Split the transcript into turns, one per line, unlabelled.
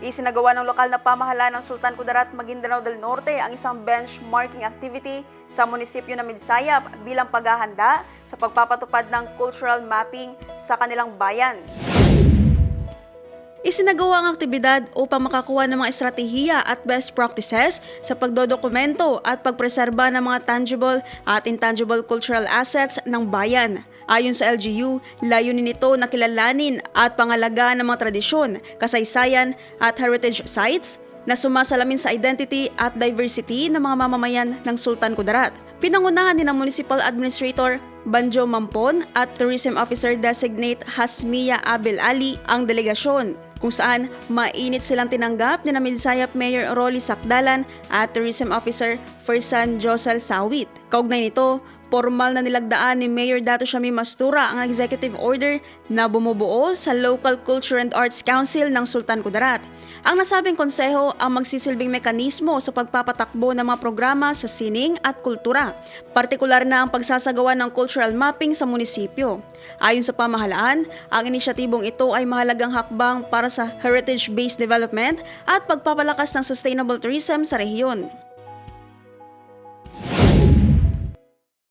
Isinagawa ng lokal na pamahalaan ng Sultan Kudarat, Maguindanao del Norte ang isang benchmarking activity sa munisipyo ng Midsayap bilang paghahanda sa pagpapatupad ng cultural mapping sa kanilang bayan. Isinagawa ang aktibidad upang makakuha ng mga estratehiya at best practices sa pagdodokumento at pagpreserba ng mga tangible at intangible cultural assets ng bayan. Ayon sa LGU, layunin nito na kilalanin at pangalagaan ng mga tradisyon, kasaysayan at heritage sites na sumasalamin sa identity at diversity ng mga mamamayan ng Sultan Kudarat. Pinangunahan din ng Municipal Administrator Banjo Mampon at Tourism Officer Designate Hasmia Abel Ali ang delegasyon, kung saan mainit silang tinanggap ni Midsayap Mayor Rolly Sakdalan at Tourism Officer Fersan Josel Sawit. Kaugnay nito, formal na nilagdaan ni Mayor Dato Shamim Mastura ang executive order na bumubuo sa Local Culture and Arts Council ng Sultan Kudarat. Ang nasabing konseho ang magsisilbing mekanismo sa pagpapatakbo ng mga programa sa sining at kultura, partikular na ang pagsasagawa ng cultural mapping sa munisipyo. Ayon sa pamahalaan, ang inisyatibong ito ay mahalagang hakbang para sa heritage-based development at pagpapalakas ng sustainable tourism sa rehiyon.